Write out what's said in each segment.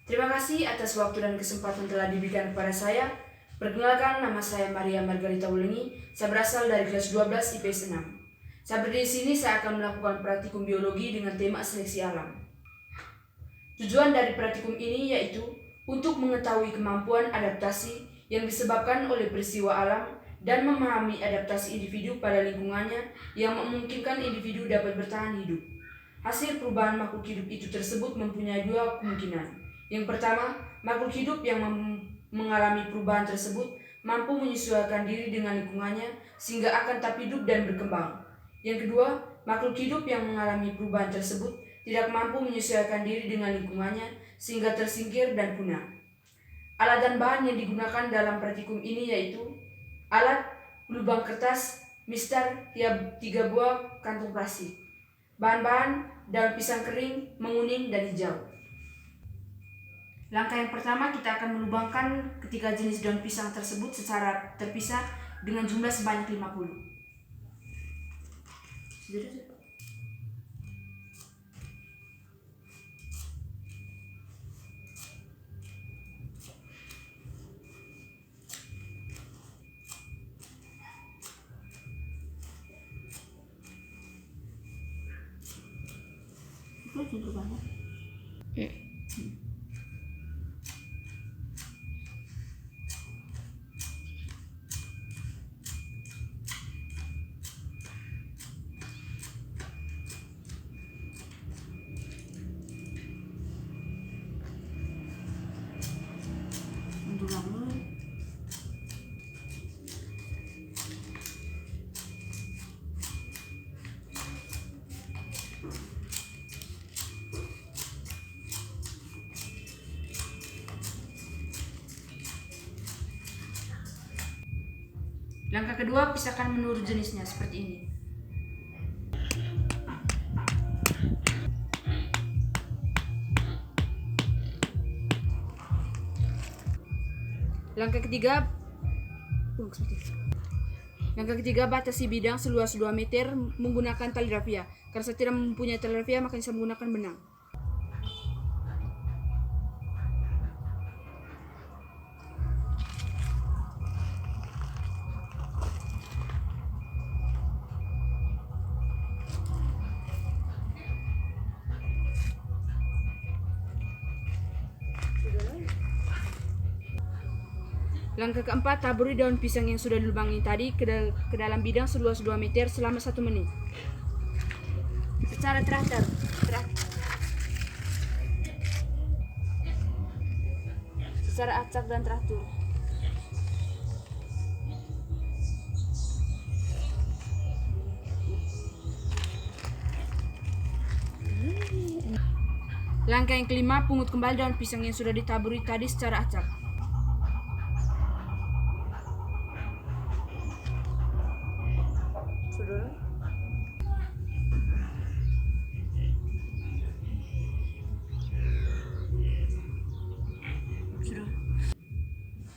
Terima kasih atas waktu dan kesempatan telah diberikan kepada saya. Perkenalkan, nama saya Maria Margarita Wulengi. Saya berasal dari kelas 12 IPS 6. Saya berdiri di sini, saya akan melakukan praktikum biologi dengan tema seleksi alam. Tujuan dari praktikum ini yaitu untuk mengetahui kemampuan adaptasi yang disebabkan oleh peristiwa alam dan memahami adaptasi individu pada lingkungannya yang memungkinkan individu dapat bertahan hidup. Hasil perubahan makhluk hidup itu tersebut mempunyai dua kemungkinan. Yang pertama, makhluk hidup yang mengalami perubahan tersebut mampu menyesuaikan diri dengan lingkungannya sehingga akan tetap hidup dan berkembang. Yang kedua, makhluk hidup yang mengalami perubahan tersebut tidak mampu menyesuaikan diri dengan lingkungannya sehingga tersingkir dan punah. Alat dan bahan yang digunakan dalam praktikum ini yaitu alat lubang kertas, mistar, 3 buah kantung plastik. Bahan-bahan daun pisang kering, menguning, dan hijau. Langkah yang pertama, kita akan melubangkan ketiga jenis daun pisang tersebut secara terpisah dengan jumlah sebanyak 50. Itu banyak. Langkah kedua, pisahkan menurut jenisnya seperti ini. Langkah ketiga, batasi bidang seluas 2 meter menggunakan tali rafia. Karena saya tidak mempunyai tali rafia, maka saya menggunakan benang. Langkah keempat, taburi daun pisang yang sudah dilubangi tadi ke dalam bidang seluas 2 meter selama 1 menit. Secara teratur. Secara acak dan teratur. Langkah yang kelima, pungut kembali daun pisang yang sudah ditaburi tadi secara acak.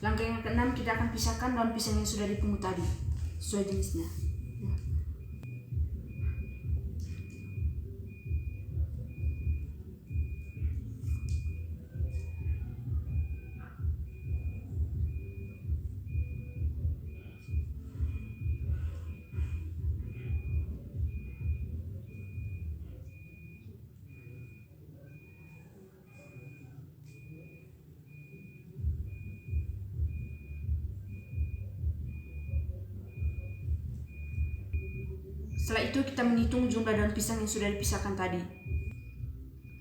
Langkah yang keenam, kita akan pisahkan daun pisang yang sudah dipungut tadi sesuai jenisnya. Setelah itu kita menghitung jumlah daun pisang yang sudah dipisahkan tadi.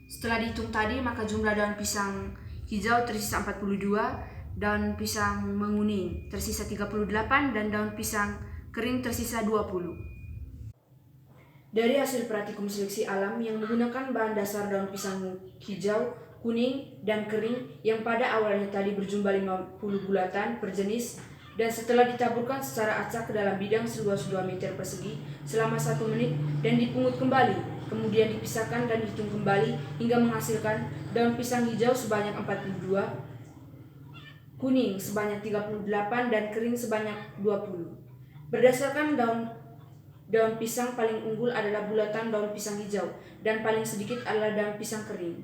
Setelah dihitung tadi, maka jumlah daun pisang hijau tersisa 42, daun pisang menguning tersisa 38, dan daun pisang kering tersisa 20. Dari hasil praktikum seleksi alam yang menggunakan bahan dasar daun pisang hijau, kuning, dan kering yang pada awalnya tadi berjumlah 50 bulatan per jenis, dan setelah ditaburkan secara acak ke dalam bidang seluas 2 meter persegi selama 1 menit dan dipungut kembali, kemudian dipisahkan dan dihitung kembali hingga menghasilkan daun pisang hijau sebanyak 42, kuning sebanyak 38, dan kering sebanyak 20. Berdasarkan daun pisang paling unggul adalah bulatan daun pisang hijau dan paling sedikit adalah daun pisang kering.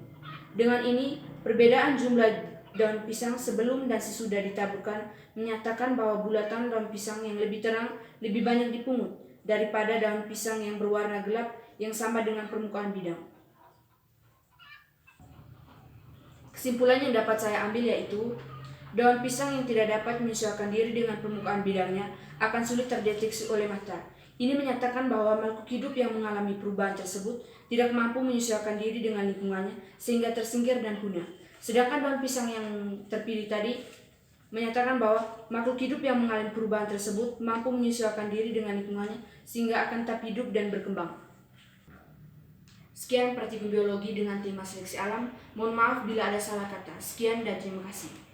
Dengan ini, Perbedaan jumlah daun pisang sebelum dan sesudah ditaburkan menyatakan bahwa bulatan daun pisang yang lebih terang lebih banyak dipungut daripada daun pisang yang berwarna gelap yang sama dengan permukaan bidang. Kesimpulan yang dapat saya ambil yaitu daun pisang yang tidak dapat menyesuaikan diri dengan permukaan bidangnya akan sulit terdeteksi oleh mata. Ini menyatakan bahwa makhluk hidup yang mengalami perubahan tersebut tidak mampu menyesuaikan diri dengan lingkungannya sehingga tersingkir dan punah. Sedangkan daun pisang yang terpilih tadi menyatakan bahwa makhluk hidup yang mengalami perubahan tersebut mampu menyesuaikan diri dengan lingkungannya sehingga akan tetap hidup dan berkembang. Sekian praktikum biologi dengan tema seleksi alam. Mohon maaf bila ada salah kata. Sekian dan terima kasih.